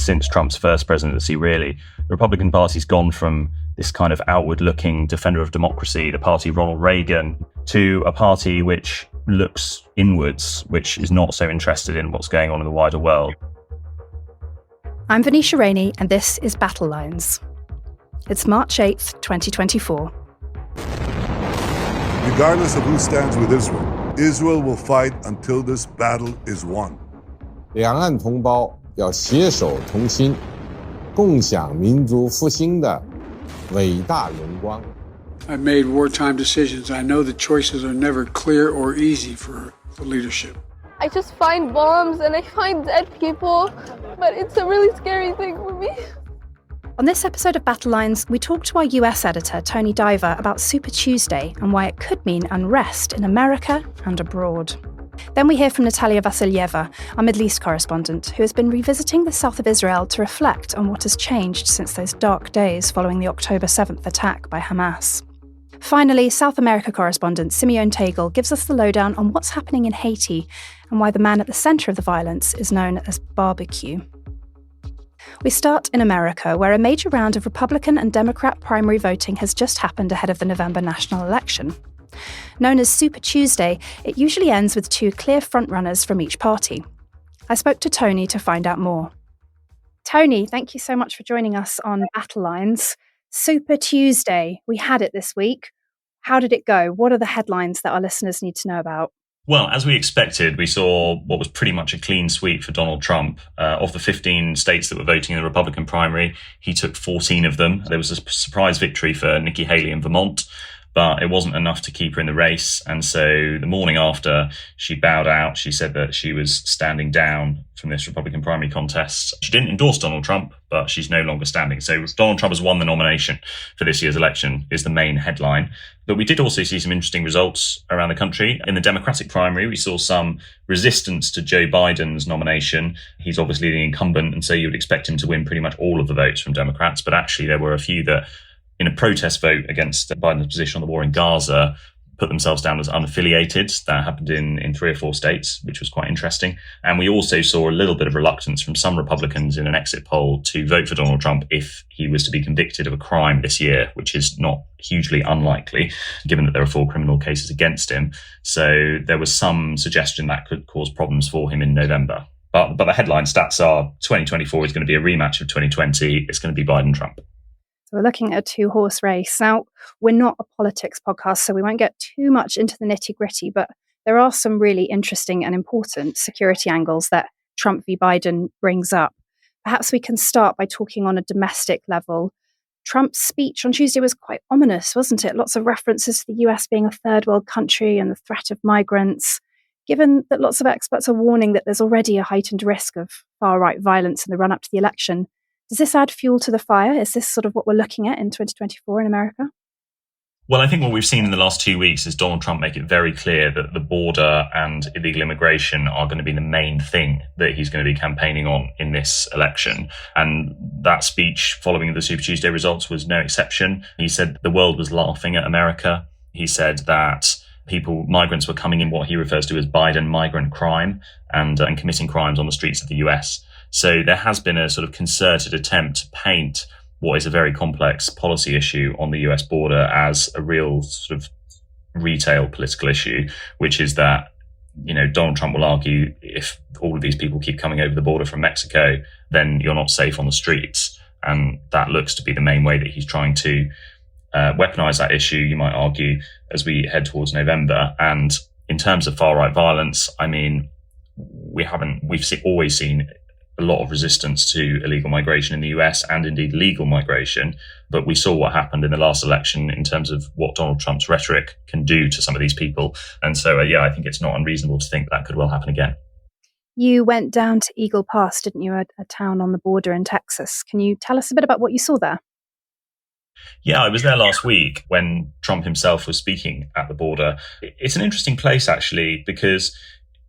since Trump's first presidency, really. The Republican Party's gone from this kind of outward-looking defender of democracy, the party Ronald Reagan, to a party which looks inwards, which is not so interested in what's going on in the wider world. I'm Venetia Rainey, and this is Battle Lines. It's March 8th, 2024. Regardless of who stands with Israel, Israel will fight until this battle is won. 两岸同胞要携手同心，共享民族复兴的伟大荣光。 I've made wartime decisions. I know the choices are never clear or easy for the leadership. I just find bombs and I find dead people, but it's a really scary thing for me. On this episode of Battle Lines, we talk to our US editor, Tony Diver, about Super Tuesday and why it could mean unrest in America and abroad. Then we hear from Nataliya Vasilyeva, our Middle East correspondent, who has been revisiting the south of Israel to reflect on what has changed since those dark days following the October 7th attack by Hamas. Finally, South America correspondent Simeon Tegel gives us the lowdown on what's happening in Haiti and why the man at the centre of the violence is known as Barbecue. We start in America, where a major round of Republican and Democrat primary voting has just happened ahead of the November national election. Known as Super Tuesday, it usually ends with two clear frontrunners from each party. I spoke to Tony to find out more. Tony, thank you so much for joining us on Battle Lines. Super Tuesday, we had it this week. How did it go? What are the headlines that our listeners need to know about? Well, as we expected, we saw what was pretty much a clean sweep for Donald Trump. Of the 15 states that were voting in the Republican primary, he took 14 of them. There was a surprise victory for Nikki Haley in Vermont, but it wasn't enough to keep her in the race. And so the morning after, she bowed out. She said that she was standing down from this Republican primary contest. She didn't endorse Donald Trump, but she's no longer standing. So Donald Trump has won the nomination for this year's election is the main headline. But we did also see some interesting results around the country. In the Democratic primary, we saw some resistance to Joe Biden's nomination. He's obviously the incumbent, and so you would expect him to win pretty much all of the votes from Democrats. But actually, there were a few that, in a protest vote against Biden's position on the war in Gaza, put themselves down as unaffiliated. That happened in 3 or 4 states, which was quite interesting. And we also saw a little bit of reluctance from some Republicans in an exit poll to vote for Donald Trump if he was to be convicted of a crime this year, which is not hugely unlikely, given that there are 4 criminal cases against him. So there was some suggestion that could cause problems for him in November. But the headline stats are 2024 is going to be a rematch of 2020. It's going to be Biden-Trump. So we're looking at a 2-horse race. Now, we're not a politics podcast, so we won't get too much into the nitty-gritty, but there are some really interesting and important security angles that Trump v. Biden brings up. Perhaps we can start by talking on a domestic level. Trump's speech on Tuesday was quite ominous, wasn't it? Lots of references to the US being a third world country and the threat of migrants. Given that lots of experts are warning that there's already a heightened risk of far-right violence in the run-up to the election, does this add fuel to the fire? Is this sort of what we're looking at in 2024 in America? Well, I think what we've seen in the last 2 weeks is Donald Trump make it very clear that the border and illegal immigration are going to be the main thing that he's going to be campaigning on in this election. And that speech following the Super Tuesday results was no exception. He said the world was laughing at America. He said that migrants were coming in what he refers to as Biden migrant crime and committing crimes on the streets of the US. So there has been a sort of concerted attempt to paint what is a very complex policy issue on the US border as a real sort of retail political issue, which is that, Donald Trump will argue if all of these people keep coming over the border from Mexico, then you're not safe on the streets. And that looks to be the main way that he's trying to weaponize that issue, you might argue, as we head towards November. And in terms of far-right violence, I mean, we've always seen a lot of resistance to illegal migration in the US and indeed legal migration. But we saw what happened in the last election in terms of what Donald Trump's rhetoric can do to some of these people. And so, I think it's not unreasonable to think that could well happen again. You went down to Eagle Pass, didn't you, a town on the border in Texas. Can you tell us a bit about what you saw there? Yeah, I was there last week when Trump himself was speaking at the border. It's an interesting place, actually, because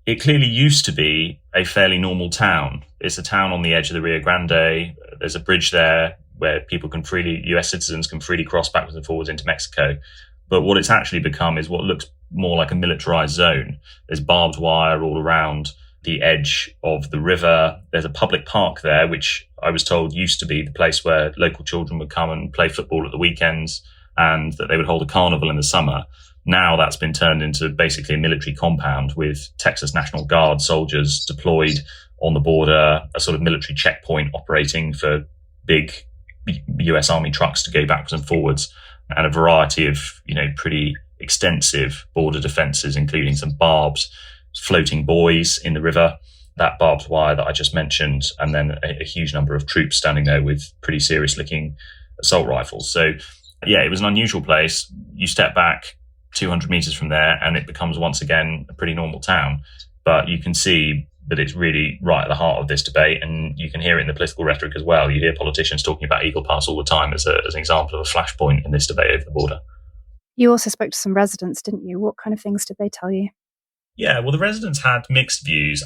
it clearly used to be a fairly normal town. It's a town on the edge of the Rio Grande. There's a bridge there where US citizens can freely cross backwards and forwards into Mexico. But what it's actually become is what looks more like a militarized zone. There's barbed wire all around the edge of the river. There's a public park there, which I was told used to be the place where local children would come and play football at the weekends, and that they would hold a carnival in the summer. Now that's been turned into basically a military compound with Texas National Guard soldiers deployed on the border, a sort of military checkpoint operating for big US Army trucks to go backwards and forwards, and a variety of, pretty extensive border defences, including some barbed floating buoys in the river, that barbed wire that I just mentioned, and then a huge number of troops standing there with pretty serious looking assault rifles. So yeah, it was an unusual place. You step back 200 meters from there and it becomes once again a pretty normal town. But you can see that it's really right at the heart of this debate, and you can hear it in the political rhetoric as well. You hear politicians talking about Eagle Pass all the time as an example of a flashpoint in this debate over the border. You also spoke to some residents, didn't you? What kind of things did they tell you? Yeah, well, the residents had mixed views.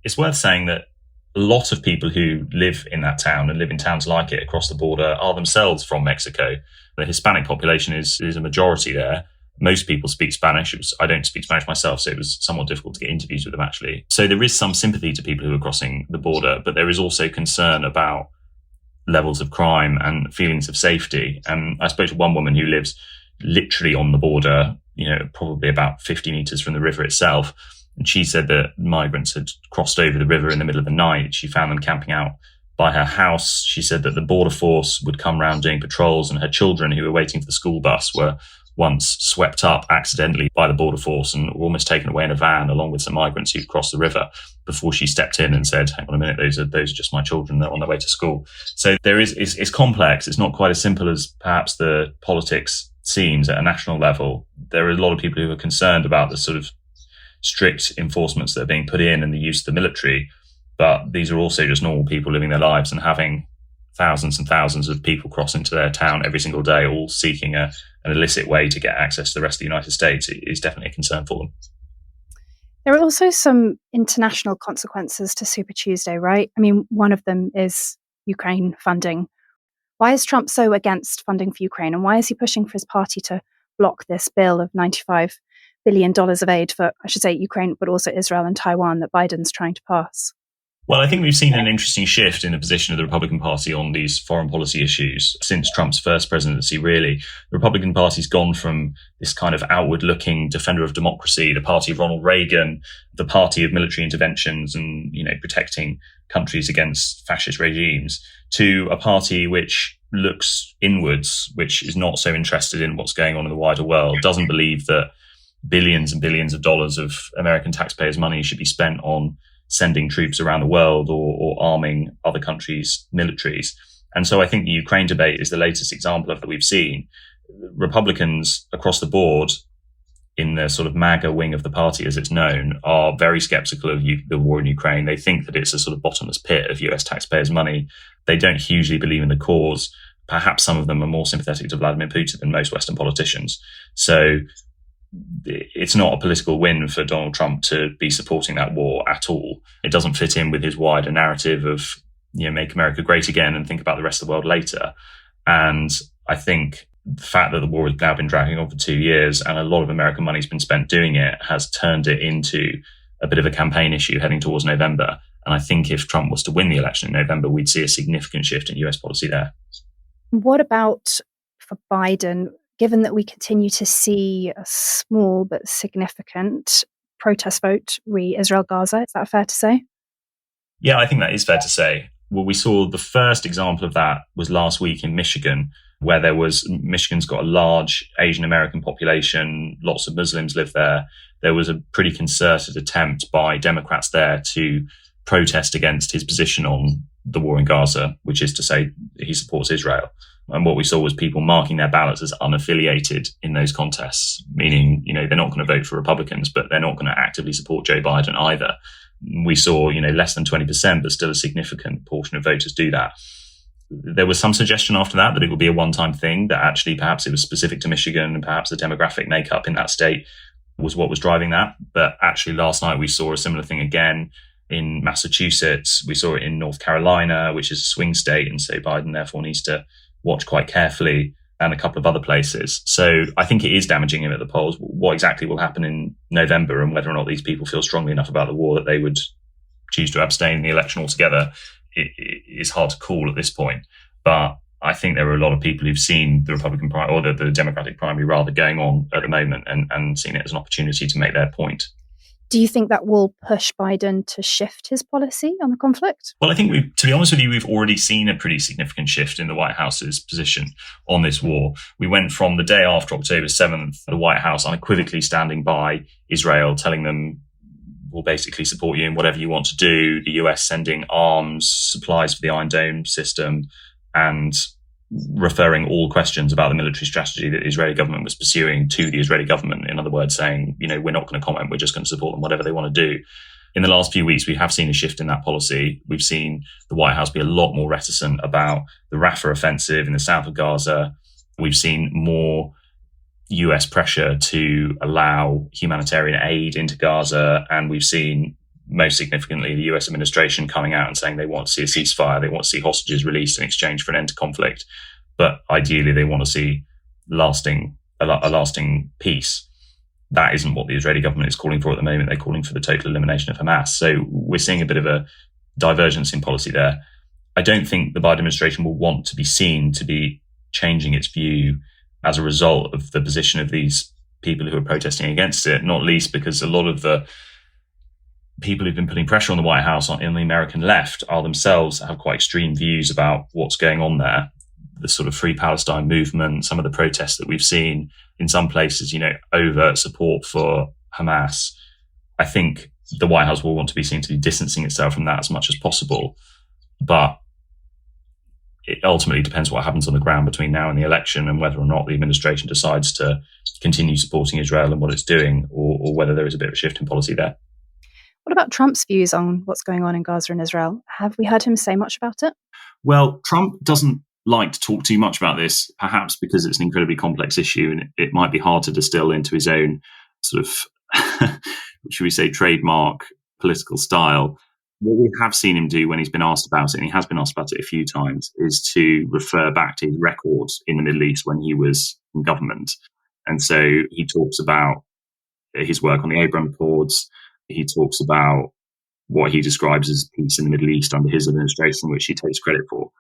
It's worth saying that a lot of people who live in that town and live in towns like it across the border are themselves from Mexico. The Hispanic population is a majority there. Most people speak Spanish. I don't speak Spanish myself, so it was somewhat difficult to get interviews with them, actually. So there is some sympathy to people who are crossing the border, but there is also concern about levels of crime and feelings of safety. And I spoke to one woman who lives literally on the border, probably about 50 meters from the river itself. And she said that migrants had crossed over the river in the middle of the night. She found them camping out by her house. She said that the border force would come round doing patrols, and her children who were waiting for the school bus were once swept up accidentally by the border force and almost taken away in a van along with some migrants who'd crossed the river, before she stepped in and said, hang on a minute, those are just my children. They're on their way to school. So it's complex. It's not quite as simple as perhaps the politics seems at a national level. There are a lot of people who are concerned about the sort of strict enforcements that are being put in and the use of the military. But these are also just normal people living their lives, and having thousands and thousands of people cross into their town every single day, all seeking an illicit way to get access to the rest of the United States, is definitely a concern for them. There are also some international consequences to Super Tuesday, right? I mean, one of them is Ukraine funding. Why is Trump so against funding for Ukraine, and why is he pushing for his party to block this bill of $95 billion of aid for, I should say, Ukraine, but also Israel and Taiwan that Biden's trying to pass? Well, I think we've seen an interesting shift in the position of the Republican Party on these foreign policy issues since Trump's first presidency, really. The Republican Party's gone from this kind of outward-looking defender of democracy, the party of Ronald Reagan, the party of military interventions and, protecting countries against fascist regimes, to a party which looks inwards, which is not so interested in what's going on in the wider world, doesn't believe that billions and billions of dollars of American taxpayers' money should be spent on sending troops around the world or arming other countries' militaries. And so I think the Ukraine debate is the latest example of that we've seen. Republicans across the board, in the sort of MAGA wing of the party as it's known, are very skeptical of the war in Ukraine. They think that it's a sort of bottomless pit of US taxpayers' money. They don't hugely believe in the cause. Perhaps some of them are more sympathetic to Vladimir Putin than most Western politicians. So it's not a political win for Donald Trump to be supporting that war at all. It doesn't fit in with his wider narrative of, make America great again and think about the rest of the world later. And I think the fact that the war has now been dragging on for 2 years and a lot of American money's been spent doing it has turned it into a bit of a campaign issue heading towards November. And I think if Trump was to win the election in November, we'd see a significant shift in US policy there. What about for Biden? Given that we continue to see a small but significant protest vote re Israel Gaza, is that fair to say? Yeah, I think that is fair to say. Well, we saw the first example of that was last week in Michigan, where Michigan's got a large Asian American population, lots of Muslims live there. There was a pretty concerted attempt by Democrats there to protest against his position on the war in Gaza, which is to say he supports Israel. And what we saw was people marking their ballots as unaffiliated in those contests, meaning, they're not going to vote for Republicans, but they're not going to actively support Joe Biden either. We saw, less than 20%, but still a significant portion of voters do that. There was some suggestion after that it would be a one-time thing, that actually perhaps it was specific to Michigan and perhaps the demographic makeup in that state was what was driving that. But actually last night we saw a similar thing again in Massachusetts. We saw it in North Carolina, which is a swing state, and so Biden therefore needs to watch quite carefully, and a couple of other places. So I think it is damaging him at the polls. What exactly will happen in November and whether or not these people feel strongly enough about the war that they would choose to abstain in the election altogether is hard to call at this point. But I think there are a lot of people who've seen the Republican primary, or the Democratic primary rather, going on at the moment and seen it as an opportunity to make their point. Do you think that will push Biden to shift his policy on the conflict? Well, I think, to be honest with you, we've already seen a pretty significant shift in the White House's position on this war. We went from the day after October 7th, the White House unequivocally standing by Israel, telling them, we'll basically support you in whatever you want to do. The US sending arms, supplies for the Iron Dome system, and referring all questions about the military strategy that the Israeli government was pursuing to the Israeli government. In other words, saying, we're not going to comment, we're just going to support them, whatever they want to do. In the last few weeks, we have seen a shift in that policy. We've seen the White House be a lot more reticent about the Rafah offensive in the south of Gaza. We've seen more US pressure to allow humanitarian aid into Gaza. And we've seen, most significantly, the US administration coming out and saying they want to see a ceasefire. They want to see hostages released in exchange for an end to conflict. But ideally, they want to see a lasting peace. That isn't what the Israeli government is calling for at the moment. They're calling for the total elimination of Hamas. So we're seeing a bit of a divergence in policy there. I don't think the Biden administration will want to be seen to be changing its view as a result of the position of these people who are protesting against it, not least because a lot of the people who've been putting pressure on the White House in the American left are themselves have quite extreme views about what's going on there. The sort of Free Palestine movement, some of the protests that we've seen in some places, overt support for Hamas. I think the White House will want to be seen to be distancing itself from that as much as possible. But it ultimately depends what happens on the ground between now and the election, and whether or not the administration decides to continue supporting Israel and what it's doing, or whether there is a bit of a shift in policy there. What about Trump's views on what's going on in Gaza and Israel? Have we heard him say much about it? Well, Trump doesn't like to talk too much about this, perhaps because it's an incredibly complex issue and it might be hard to distill into his own sort of, should we say, trademark political style. What we have seen him do when he's been asked about it, and he has been asked about it a few times, is to refer back to his records in the Middle East when he was in government. And so he talks about his work on the Abraham Accords. He talks about what he describes as peace in the Middle East under his administration, which he takes credit for.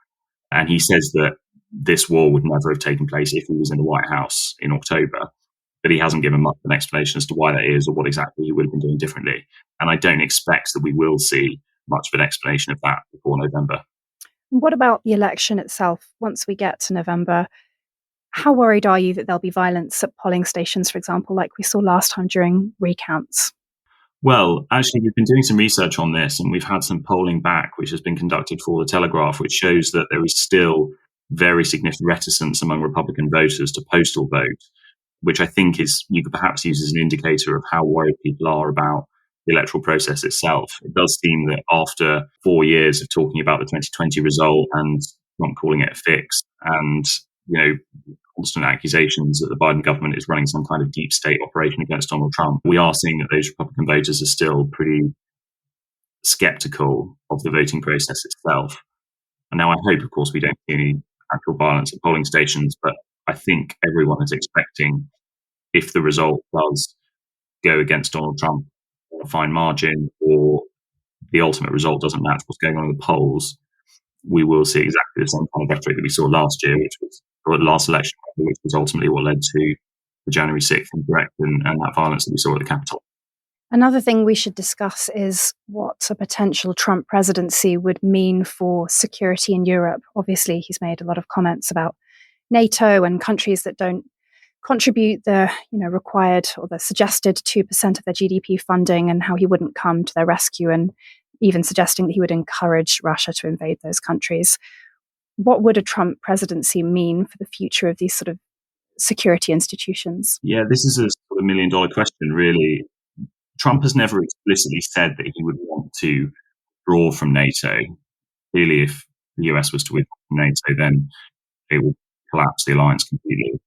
And he says that this war would never have taken place if he was in the White House in October. But he hasn't given much of an explanation as to why that is or what exactly he would have been doing differently. And I don't expect that we will see much of an explanation of that before November. What about the election itself? Once we get to November, how worried are you that there'll be violence at polling stations, for example, like we saw last time during recounts? Well, actually, we've been doing some research on this, and we've had some polling back, which has been conducted for the Telegraph, which shows that there is still very significant reticence among Republican voters to postal vote, which I think you could perhaps use as an indicator of how worried people are about the electoral process itself. It does seem that after 4 years of talking about the 2020 result and not calling it a fix, and constant accusations that the Biden government is running some kind of deep state operation against Donald Trump, we are seeing that those Republican voters are still pretty skeptical of the voting process itself. And now I hope, of course, we don't see any actual violence at polling stations, but I think everyone is expecting, if the result does go against Donald Trump on a fine margin, or the ultimate result doesn't match what's going on in the polls, we will see exactly the same kind of rhetoric that we saw last year, or the last election, which was ultimately what led to the January 6th insurrection and that violence that we saw at the Capitol. Another thing we should discuss is what a potential Trump presidency would mean for security in Europe. Obviously, he's made a lot of comments about NATO and countries that don't contribute the required or the suggested 2% of their GDP funding, and how he wouldn't come to their rescue, and even suggesting that he would encourage Russia to invade those countries. What would a Trump presidency mean for the future of these sort of security institutions? Yeah, this is a sort of $1 million question, really. Trump has never explicitly said that he would want to withdraw from NATO. Clearly, if the US was to withdraw from NATO, then it would collapse the alliance completely.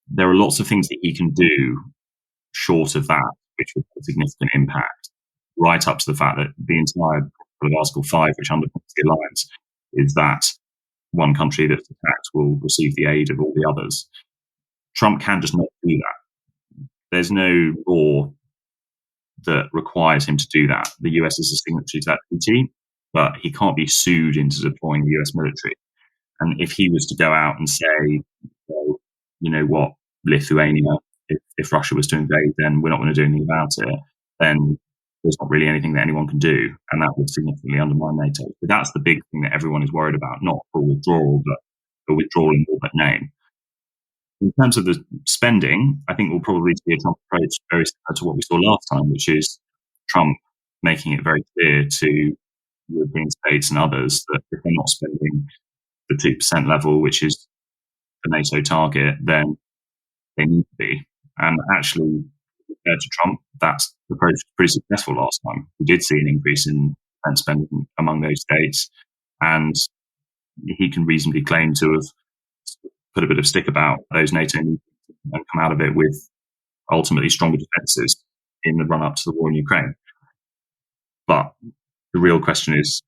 There are lots of things that he can do short of that, which would have a significant impact, right up to the fact that the entire of Article 5, which underpins the alliance, is that one country that's attacked will receive the aid of all the others. Trump can just not do that. There's no law that requires him to do that. The US is a signatory to that treaty, but he can't be sued into deploying the US military. And if he was to go out and say, well, you know what, Lithuania, if Russia was to invade, then we're not going to do anything about it, then there's not really anything that anyone can do. And that would significantly undermine NATO. But that's the big thing that everyone is worried about, not for withdrawal, but for withdrawal in all but name. In terms of the spending, I think we'll probably see a Trump approach very similar to what we saw last time, which is Trump making it very clear to European states and others that if they're not spending the 2% level, which is the NATO target, then they need to be. And actually, compared to Trump, that's the approach was pretty successful last time. We did see an increase in defense spending among those states, and he can reasonably claim to have put a bit of stick about those NATO meetings and come out of it with ultimately stronger defenses in the run-up to the war in Ukraine. But the real question is,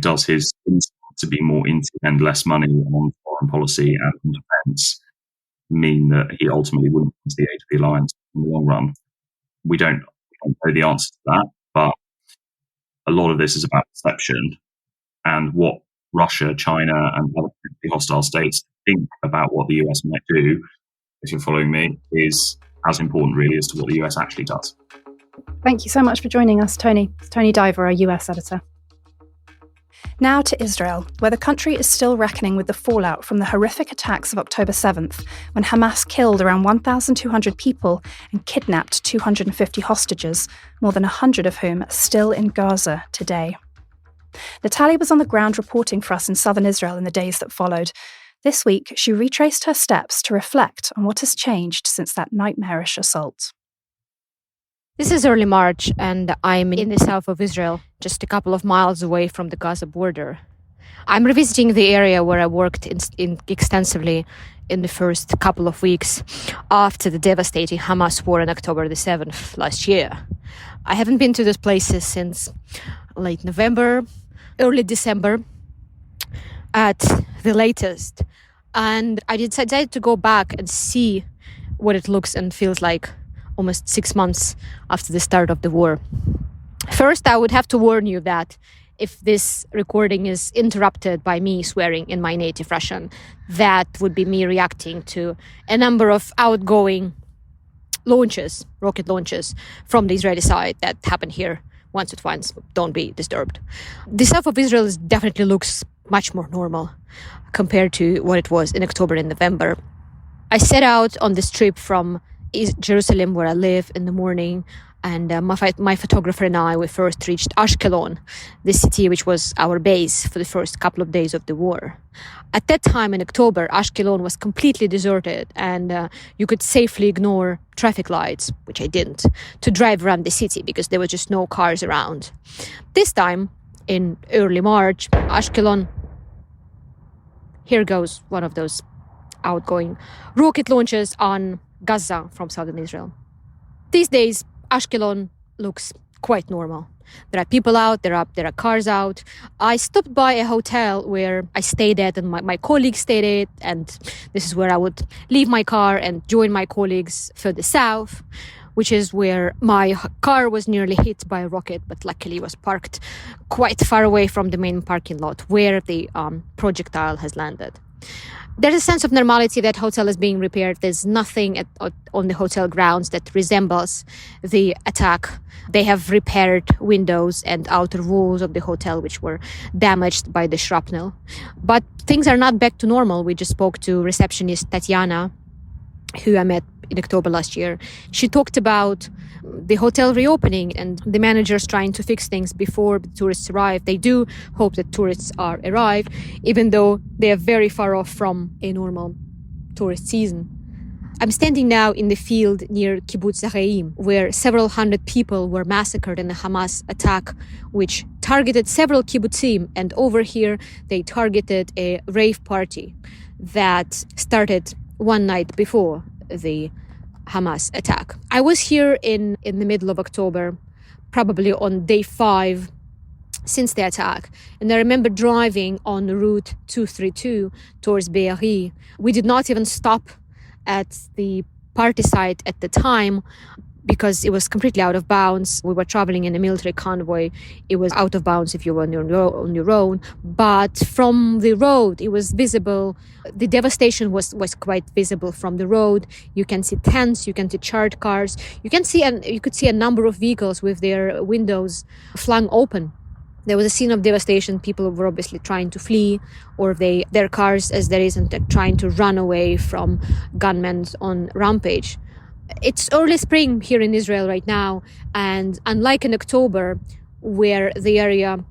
does his instinct to be more into and less money on foreign policy and defense mean that he ultimately wouldn't want the aid of the alliance in the long run? We don't know the answer to that, but a lot of this is about perception, and what Russia, China, and other hostile states think about what the US might do, if you're following me, is as important really as to what the US actually does. Thank you so much for joining us, Tony. It's Tony Diver, our US editor. Now to Israel, where the country is still reckoning with the fallout from the horrific attacks of October 7th, when Hamas killed around 1,200 people and kidnapped 250 hostages, more than 100 of whom are still in Gaza today. Nataliya was on the ground reporting for us in southern Israel in the days that followed. This week, she retraced her steps to reflect on what has changed since that nightmarish assault. This is early March, and I'm in the south of Israel, just a couple of miles away from the Gaza border. I'm revisiting the area where I worked extensively in the first couple of weeks after the devastating Hamas war on October the 7th last year. I haven't been to those places since late November, early December at the latest. And I decided to go back and see what it looks and feels like almost 6 months after the start of the war. First, I would have to warn you that if this recording is interrupted by me swearing in my native Russian, that would be me reacting to a number of outgoing rocket launches from the Israeli side that happened here once or twice. Don't be disturbed. The south of Israel definitely looks much more normal compared to what it was in October and November. I set out on this trip from Jerusalem, where I live, in the morning, and my photographer and I, we first reached Ashkelon, the city which was our base for the first couple of days of the war. At that time in October, Ashkelon was completely deserted, and you could safely ignore traffic lights, which I didn't, to drive around the city because there were just no cars around. This time, in early March, Ashkelon, here goes one of those outgoing rocket launches on Gaza from southern Israel. These days, Ashkelon looks quite normal. There are people out, there are cars out. I stopped by a hotel where I stayed at and my colleagues stayed at, and this is where I would leave my car and join my colleagues further south, which is where my car was nearly hit by a rocket, but luckily was parked quite far away from the main parking lot where the projectile has landed. There's a sense of normality. That hotel is being repaired. There's nothing on the hotel grounds that resembles the attack. They have repaired windows and outer walls of the hotel, which were damaged by the shrapnel. But things are not back to normal. We just spoke to receptionist Tatiana, who I met in October last year. She talked about the hotel reopening and the managers trying to fix things before the tourists arrive. They do hope that tourists arrive, even though they are very far off from a normal tourist season. I'm standing now in the field near Kibbutz Zahayim, where several hundred people were massacred in a Hamas attack, which targeted several kibbutzim, and over here they targeted a rave party that started one night before the Hamas attack. I was here in the middle of October, probably on day 5 since the attack, and I remember driving on Route 232 towards Be'eri. We did not even stop at the party site at the time. because it was completely out of bounds. We were traveling in a military convoy. It was out of bounds if you were on your own. But from the road, it was visible. The devastation was quite visible from the road. You can see tents, you can see chartered cars. You could see a number of vehicles with their windows flung open. There was a scene of devastation. People were obviously trying to flee, or their cars, as there isn't, trying to run away from gunmen on rampage. It's early spring here in Israel right now, and unlike in October, where the area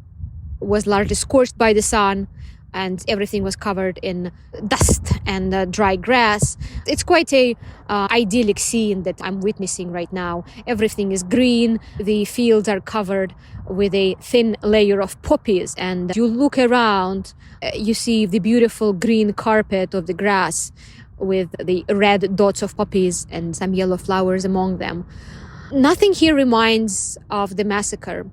was largely scorched by the sun and everything was covered in dust and dry grass, it's quite a idyllic scene that I'm witnessing right now. Everything is green, the fields are covered with a thin layer of poppies, and you look around, you see the beautiful green carpet of the grass with the red dots of poppies and some yellow flowers among them. Nothing here reminds of the massacre.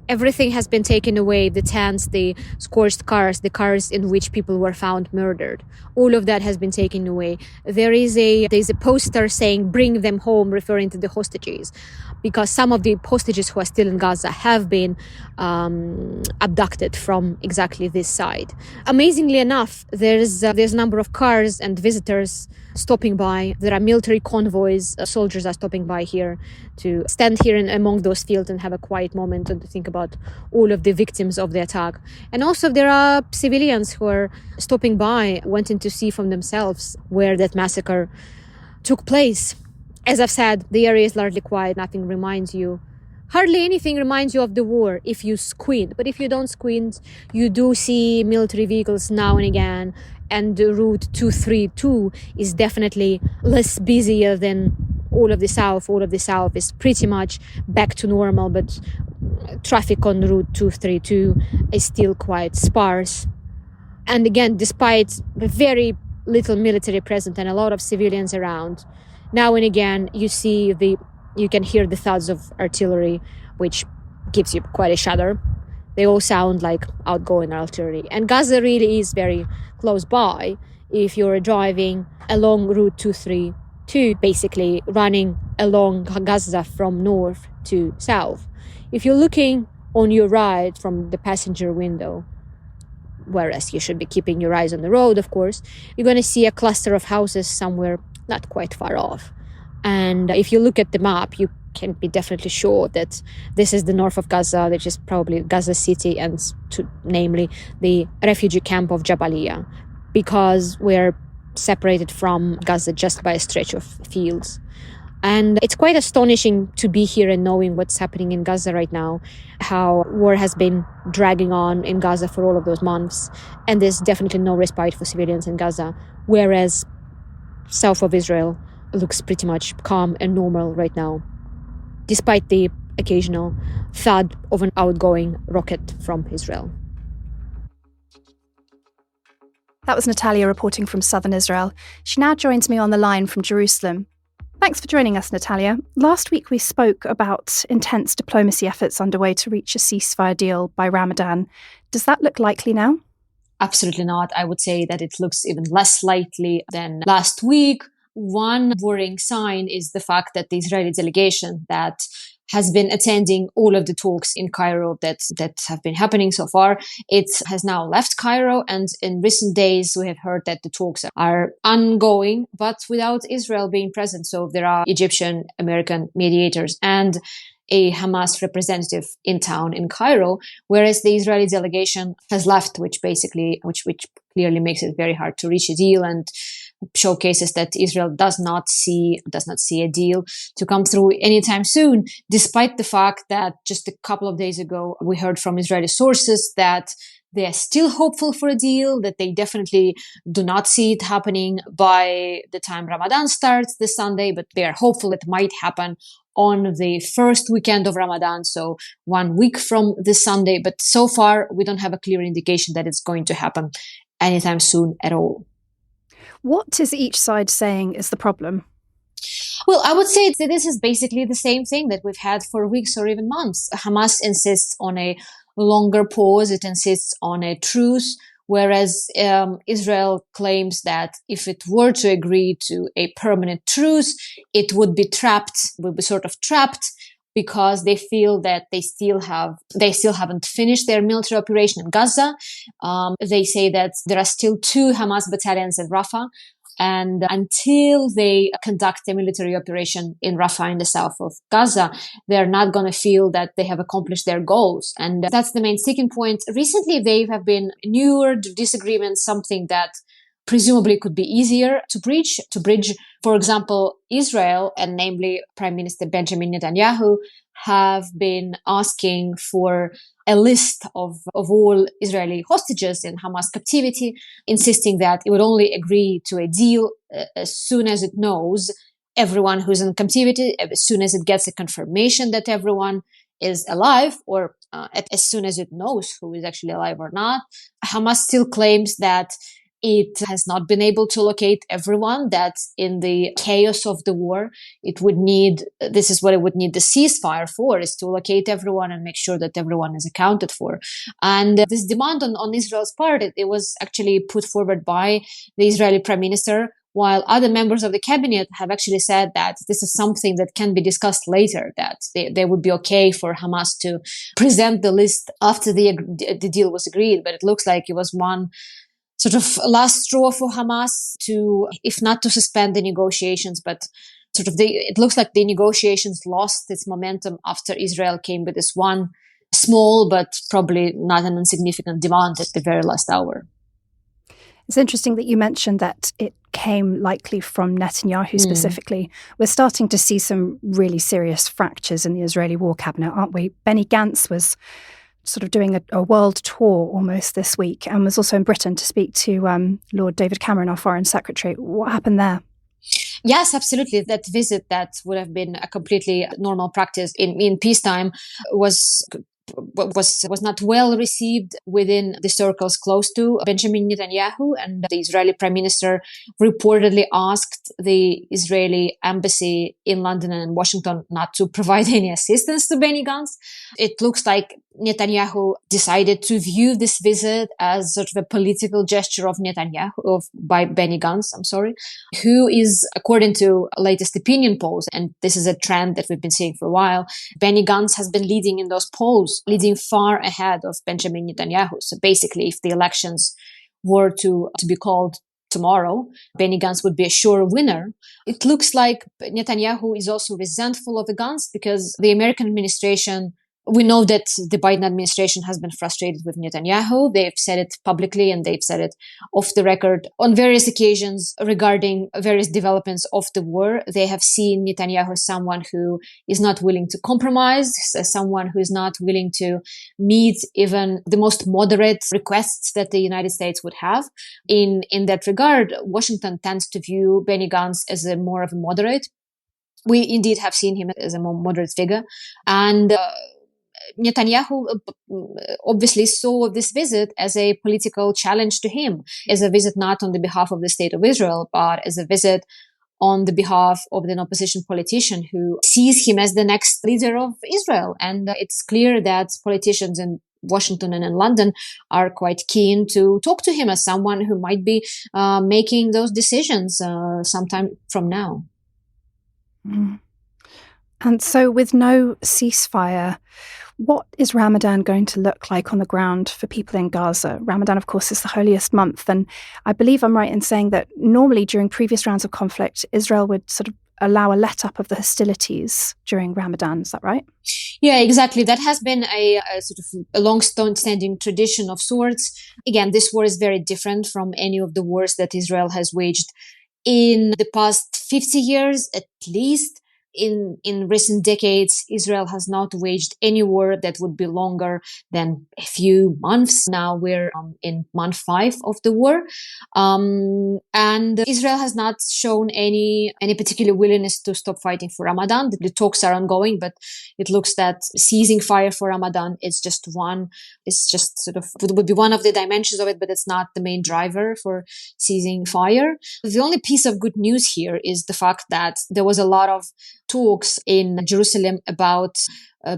Everything has been taken away, the tents, the scorched cars, the cars in which people were found murdered. All of that has been taken away. There's a poster saying, "Bring them home," referring to the hostages, because some of the hostages who are still in Gaza have been abducted from exactly this side. Amazingly enough, there's a number of cars and visitors stopping by. There are military convoys, soldiers are stopping by here to stand here among those fields and have a quiet moment and to think about all of the victims of the attack. And also there are civilians who are stopping by, wanting to see from themselves where that massacre took place. As I've said, the area is largely quiet. Hardly anything reminds you of the war if you squint. But if you don't squint, you do see military vehicles now and again. And Route 232 is definitely less busier than all of the south. All of the south is pretty much back to normal, but traffic on Route 232 is still quite sparse. And again, despite very little military presence and a lot of civilians around, now and again you can hear the thuds of artillery, which gives you quite a shudder. They all sound like outgoing artillery. And Gaza really is very close by. If you're driving along Route 232, basically running along Gaza from north to south, if you're looking on your right from the passenger window, whereas you should be keeping your eyes on the road, of course, you're going to see a cluster of houses somewhere not quite far off. And if you look at the map, you can be definitely sure that this is the north of Gaza, which is probably Gaza City, and namely the refugee camp of Jabalia, because we're separated from Gaza just by a stretch of fields. And it's quite astonishing to be here and knowing what's happening in Gaza right now, how war has been dragging on in Gaza for all of those months, and there's definitely no respite for civilians in Gaza, whereas south of Israel looks pretty much calm and normal right now, despite the occasional thud of an outgoing rocket from Israel. That was Nataliya reporting from southern Israel. She now joins me on the line from Jerusalem. Thanks for joining us, Nataliya. Last week we spoke about intense diplomacy efforts underway to reach a ceasefire deal by Ramadan. Does that look likely now? Absolutely not. I would say that it looks even less likely than last week. One worrying sign is the fact that the Israeli delegation that has been attending all of the talks in Cairo that have been happening so far, it has now left Cairo. And in recent days, we have heard that the talks are ongoing, but without Israel being present. So there are Egyptian, American mediators and a Hamas representative in town in Cairo, whereas the Israeli delegation has left, which clearly makes it very hard to reach a deal and showcases that Israel does not see a deal to come through anytime soon, despite the fact that just a couple of days ago we heard from Israeli sources that they are still hopeful for a deal, that they definitely do not see it happening by the time Ramadan starts this Sunday, but they are hopeful it might happen on the first weekend of Ramadan, so 1 week from this Sunday. But so far, we don't have a clear indication that it's going to happen anytime soon at all. What is each side saying is the problem? Well, I would say that this is basically the same thing that we've had for weeks or even months. Hamas insists on a longer pause. It insists on a truce whereas Israel claims that if it were to agree to a permanent truce, it would be sort of trapped, because they feel that they still haven't finished their military operation in Gaza. They say that there are still 2 Hamas battalions in Rafah, and until they conduct a military operation in Rafah in the south of Gaza, they're not going to feel that they have accomplished their goals. And that's the main sticking point. Recently, there have been newer disagreements, something that presumably could be easier to bridge. For example, Israel, and namely Prime Minister Benjamin Netanyahu, have been asking for a list of all Israeli hostages in Hamas captivity, insisting that it would only agree to a deal as soon as it knows everyone who's in captivity, as soon as it gets a confirmation that everyone is alive, or as soon as it knows who is actually alive or not. Hamas still claims that it has not been able to locate everyone, that in the chaos of the war, this is what it would need the ceasefire for, is to locate everyone and make sure that everyone is accounted for. And this demand on Israel's part, it was actually put forward by the Israeli Prime Minister, while other members of the cabinet have actually said that this is something that can be discussed later, that they would be okay for Hamas to present the list after the deal was agreed. But it looks like it was one sort of last straw for Hamas to, if not to suspend the negotiations, but it looks like the negotiations lost its momentum after Israel came with this one small but probably not an insignificant demand at the very last hour. It's interesting that you mentioned that it came likely from Netanyahu specifically. We're starting to see some really serious fractures in the Israeli war cabinet, aren't we? Benny Gantz was sort of doing a world tour almost this week, and was also in Britain to speak to Lord David Cameron, our Foreign Secretary. What happened there? Yes, absolutely. That visit that would have been a completely normal practice in peacetime was not well received within the circles close to Benjamin Netanyahu, and the Israeli Prime Minister reportedly asked the Israeli embassy in London and Washington not to provide any assistance to Benny Gantz. It looks like Netanyahu decided to view this visit as sort of a political gesture of by Benny Gantz, who is, according to latest opinion polls, and this is a trend that we've been seeing for a while, Benny Gantz has been leading in those polls, leading far ahead of Benjamin Netanyahu. So basically, if the elections were to be called tomorrow, Benny Gantz would be a sure winner. It looks like Netanyahu is also resentful of the Gantz, because the American administration, we know that the Biden administration has been frustrated with Netanyahu. They've said it publicly and they've said it off the record on various occasions regarding various developments of the war. They have seen Netanyahu as someone who is not willing to compromise, as someone who is not willing to meet even the most moderate requests that the United States would have. In that regard, Washington tends to view Benny Gantz as more of a moderate. We indeed have seen him as a more moderate figure. And Netanyahu obviously saw this visit as a political challenge to him, as a visit not on the behalf of the State of Israel, but as a visit on the behalf of an opposition politician who sees him as the next leader of Israel. And it's clear that politicians in Washington and in London are quite keen to talk to him as someone who might be making those decisions sometime from now. Mm. And so with no ceasefire, what is Ramadan going to look like on the ground for people in Gaza? Ramadan, of course, is the holiest month. And I believe I'm right in saying that normally during previous rounds of conflict, Israel would sort of allow a let-up of the hostilities during Ramadan. Is that right? Yeah, exactly. That has been a sort of a long-standing tradition of sorts. Again, this war is very different from any of the wars that Israel has waged in the past 50 years, at least. In recent decades, Israel has not waged any war that would be longer than a few months. Now we're in month 5 of the war. And Israel has not shown any particular willingness to stop fighting for Ramadan. The talks are ongoing, but it looks that ceasing fire for Ramadan is just would be one of the dimensions of it, but it's not the main driver for ceasing fire. The only piece of good news here is the fact that there was a lot of talks in Jerusalem about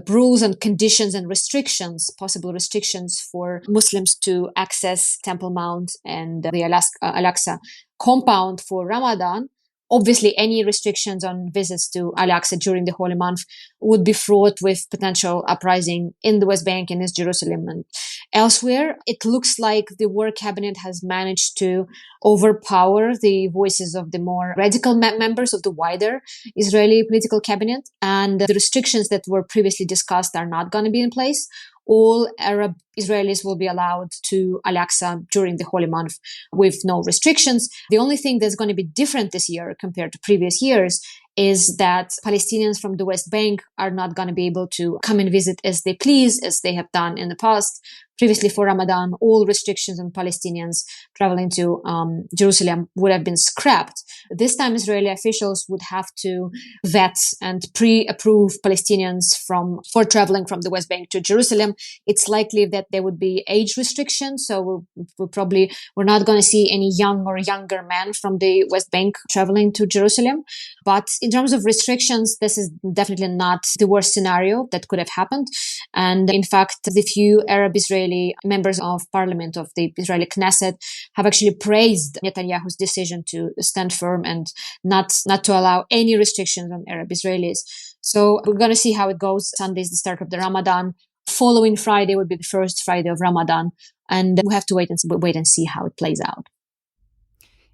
rules and conditions and restrictions, possible restrictions for Muslims to access Temple Mount and the Al-Aqsa compound for Ramadan. Obviously, any restrictions on visits to Al-Aqsa during the holy month would be fraught with potential uprising in the West Bank and East Jerusalem and elsewhere. It looks like the war cabinet has managed to overpower the voices of the more radical members of the wider Israeli political cabinet, and the restrictions that were previously discussed are not going to be in place. All Arab Israelis will be allowed to Al-Aqsa during the holy month with no restrictions. The only thing that's going to be different this year compared to previous years is that Palestinians from the West Bank are not going to be able to come and visit as they please, as they have done in the past. Previously, for Ramadan, all restrictions on Palestinians traveling to Jerusalem would have been scrapped. This time, Israeli officials would have to vet and pre-approve Palestinians for traveling from the West Bank to Jerusalem. It's likely that there would be age restrictions, so we're not going to see any young or younger men from the West Bank traveling to Jerusalem. But in terms of restrictions, this is definitely not the worst scenario that could have happened. And in fact, the few Arab Israeli members of parliament of the Israeli Knesset have actually praised Netanyahu's decision to stand firm and not to allow any restrictions on Arab Israelis. So we're going to see how it goes. Sunday is the start of the Ramadan. Following Friday would be the first Friday of Ramadan. And we have to wait and see how it plays out.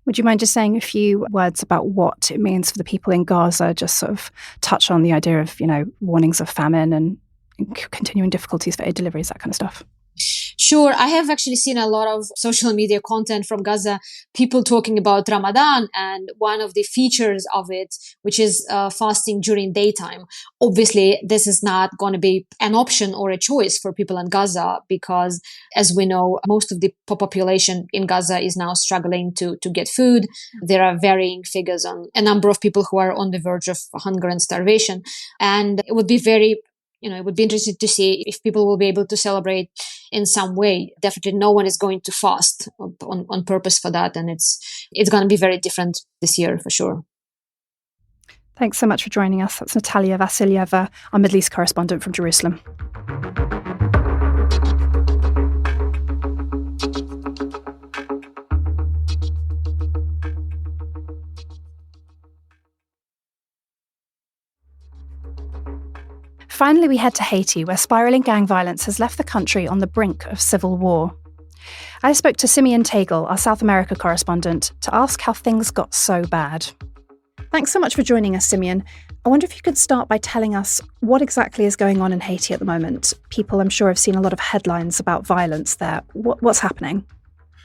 Would you mind just saying a few words about what it means for the people in Gaza? Just sort of touch on the idea of, warnings of famine and continuing difficulties for aid deliveries, that kind of stuff. Sure. I have actually seen a lot of social media content from Gaza, people talking about Ramadan, and one of the features of it, which is fasting during daytime. Obviously, this is not going to be an option or a choice for people in Gaza because, as we know, most of the population in Gaza is now struggling to get food. There are varying figures on a number of people who are on the verge of hunger and starvation. And it would be it would be interesting to see if people will be able to celebrate in some way. Definitely no one is going to fast on purpose for that. And it's going to be very different this year for sure. Thanks so much for joining us. That's Nataliya Vasilyeva, our Middle East correspondent from Jerusalem. Finally, we head to Haiti, where spiralling gang violence has left the country on the brink of civil war. I spoke to Simeon Tegel, our South America correspondent, to ask how things got so bad. Thanks so much for joining us, Simeon. I wonder if you could start by telling us what exactly is going on in Haiti at the moment. People, I'm sure, have seen a lot of headlines about violence there. What's happening?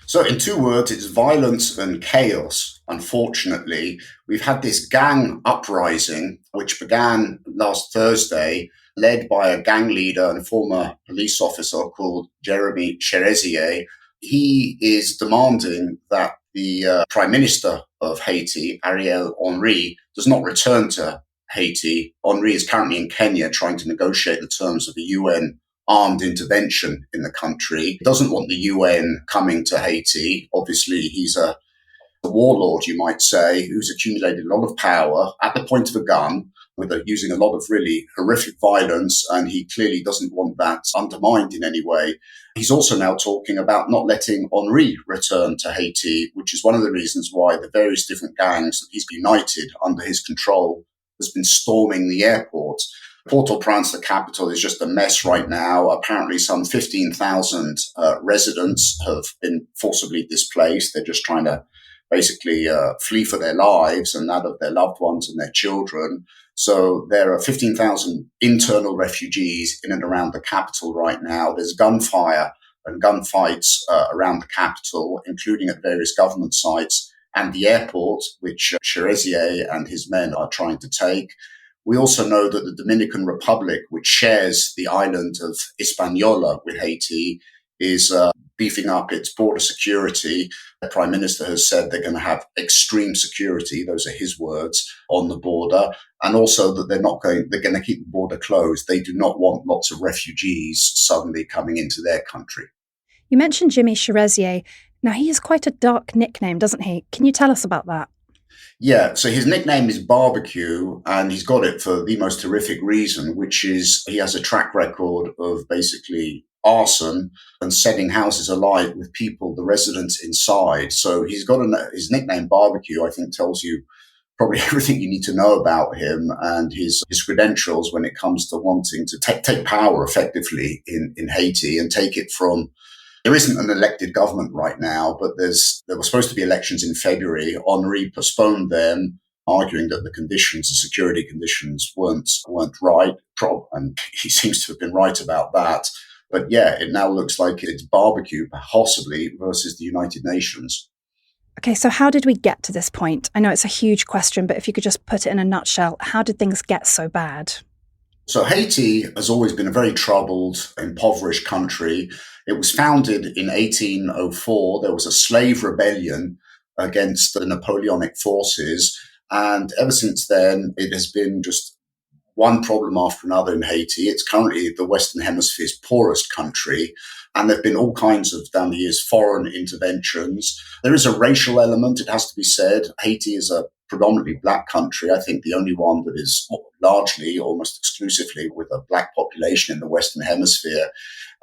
So in 2 words, it's violence and chaos. Unfortunately, we've had this gang uprising, which began last Thursday, led by a gang leader and former police officer called Jeremy Cherezier. He is demanding that the Prime Minister of Haiti, Ariel Henry, does not return to Haiti. Henry is currently in Kenya trying to negotiate the terms of a UN armed intervention in the country. He doesn't want the UN coming to Haiti. Obviously, he's a warlord, you might say, who's accumulated a lot of power at the point of a gun, using a lot of really horrific violence, and he clearly doesn't want that undermined in any way. He's also now talking about not letting Henry return to Haiti, which is one of the reasons why the various different gangs that he's united under his control has been storming the airport. Port-au-Prince, the capital, is just a mess right now. Apparently, some 15,000 residents have been forcibly displaced. They're just trying to basically flee for their lives and that of their loved ones and their children. So there are 15,000 internal refugees in and around the capital right now. There's gunfire and gunfights around the capital, including at various government sites and the airport, which Cherezier and his men are trying to take. We also know that the Dominican Republic, which shares the island of Hispaniola with Haiti, is beefing up its border security. The Prime Minister has said they're going to have extreme security, those are his words, on the border, and also that they're going to keep the border closed. They do not want lots of refugees suddenly coming into their country. You mentioned Jimmy Cherezier. Now, he has quite a dark nickname, doesn't he? Can you tell us about that? Yeah, so his nickname is Barbecue, and he's got it for the most horrific reason, which is he has a track record of basically arson and setting houses alight with people, the residents inside. So he's got his nickname Barbecue, I think tells you probably everything you need to know about him and his credentials when it comes to wanting to take power effectively in Haiti and take it from. There isn't an elected government right now, but there were supposed to be elections in February. Henry postponed them, arguing that the security conditions weren't right. And he seems to have been right about that. But yeah, it now looks like it's Barbecue, possibly, versus the United Nations. Okay, so how did we get to this point? I know it's a huge question, but if you could just put it in a nutshell, how did things get so bad? So Haiti has always been a very troubled, impoverished country. It was founded in 1804. There was a slave rebellion against the Napoleonic forces. And ever since then, it has been just one problem after another in Haiti. It's currently the Western Hemisphere's poorest country. And there have been all kinds of, down the years, foreign interventions. There is a racial element, it has to be said. Haiti is a predominantly black country. I think the only one that is largely, almost exclusively, with a black population in the Western Hemisphere.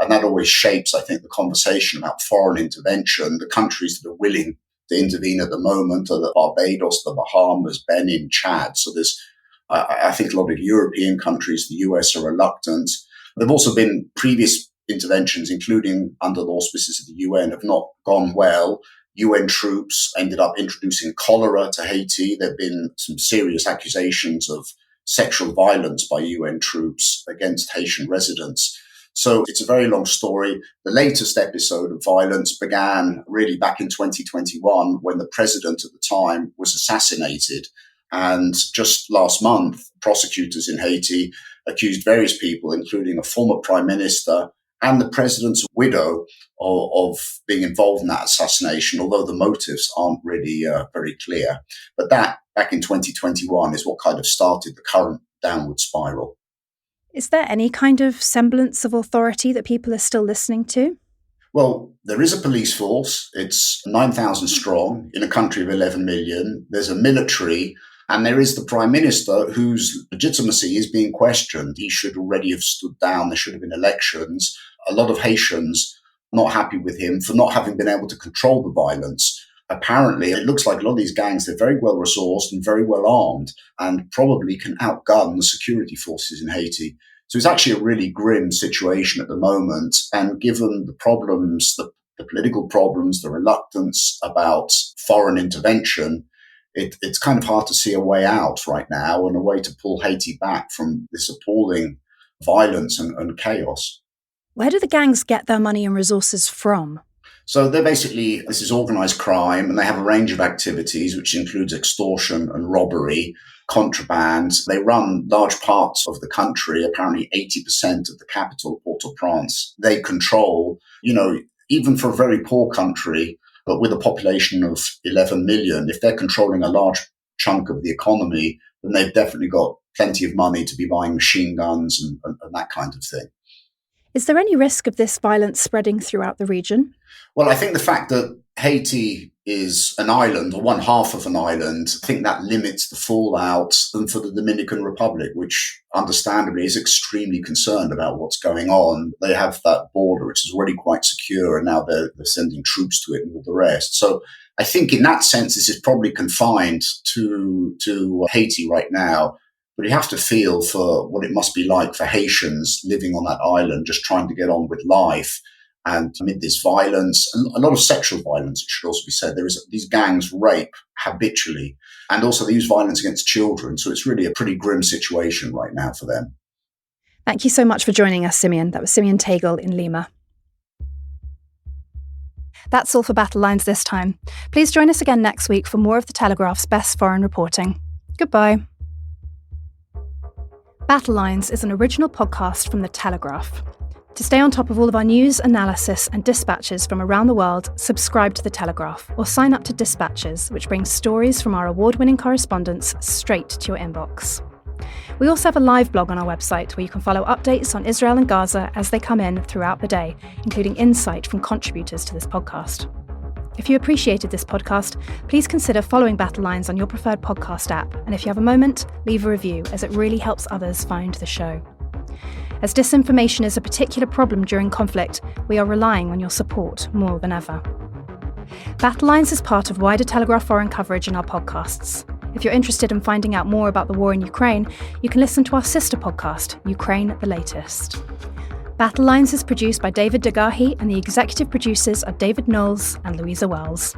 And that always shapes, I think, the conversation about foreign intervention. The countries that are willing to intervene at the moment are the Barbados, the Bahamas, Benin, Chad. So there's, I think, a lot of European countries, the US, are reluctant. There have also been previous interventions, including under the auspices of the UN, have not gone well. UN troops ended up introducing cholera to Haiti. There have been some serious accusations of sexual violence by UN troops against Haitian residents. So it's a very long story. The latest episode of violence began really back in 2021 when the president at the time was assassinated. And just last month, prosecutors in Haiti accused various people, including a former prime minister and the president's widow, of being involved in that assassination, although the motives aren't really very clear. But that, back in 2021, is what kind of started the current downward spiral. Is there any kind of semblance of authority that people are still listening to? Well, there is a police force. It's 9,000 strong in a country of 11 million. There's a military. And there is the prime minister whose legitimacy is being questioned. He should already have stood down. There should have been elections. A lot of Haitians not happy with him for not having been able to control the violence. Apparently, it looks like a lot of these gangs, they're very well resourced and very well armed and probably can outgun the security forces in Haiti. So it's actually a really grim situation at the moment. And given the problems, the political problems, the reluctance about foreign intervention, it's kind of hard to see a way out right now and a way to pull Haiti back from this appalling violence and chaos. Where do the gangs get their money and resources from? So this is organized crime, and they have a range of activities, which includes extortion and robbery, contraband. They run large parts of the country, apparently 80% of the capital, Port-au-Prince. They control, even for a very poor country, but with a population of 11 million, if they're controlling a large chunk of the economy, then they've definitely got plenty of money to be buying machine guns and that kind of thing. Is there any risk of this violence spreading throughout the region? Well, I think the fact that Haiti is an island, or one half of an island, I think that limits the fallout. And for the Dominican Republic, which understandably is extremely concerned about what's going on, they have that border, which is already quite secure, and now they're sending troops to it and all the rest. So I think in that sense, this is probably confined to Haiti right now. But you have to feel for what it must be like for Haitians living on that island, just trying to get on with life. And amid this violence, a lot of sexual violence, it should also be said. These gangs rape habitually, and also they use violence against children. So it's really a pretty grim situation right now for them. Thank you so much for joining us, Simeon. That was Simeon Tegel in Lima. That's all for Battle Lines this time. Please join us again next week for more of the Telegraph's best foreign reporting. Goodbye. Battle Lines is an original podcast from The Telegraph. To stay on top of all of our news, analysis, and dispatches from around the world, subscribe to The Telegraph or sign up to Dispatches, which brings stories from our award-winning correspondents straight to your inbox. We also have a live blog on our website where you can follow updates on Israel and Gaza as they come in throughout the day, including insight from contributors to this podcast. If you appreciated this podcast, please consider following Battle Lines on your preferred podcast app, and if you have a moment, leave a review, as it really helps others find the show. As disinformation is a particular problem during conflict, we are relying on your support more than ever. Battle Lines is part of wider Telegraph foreign coverage in our podcasts. If you're interested in finding out more about the war in Ukraine, you can listen to our sister podcast, Ukraine at the Latest. Battle Lines is produced by David Degahi, and the executive producers are David Knowles and Louisa Wells.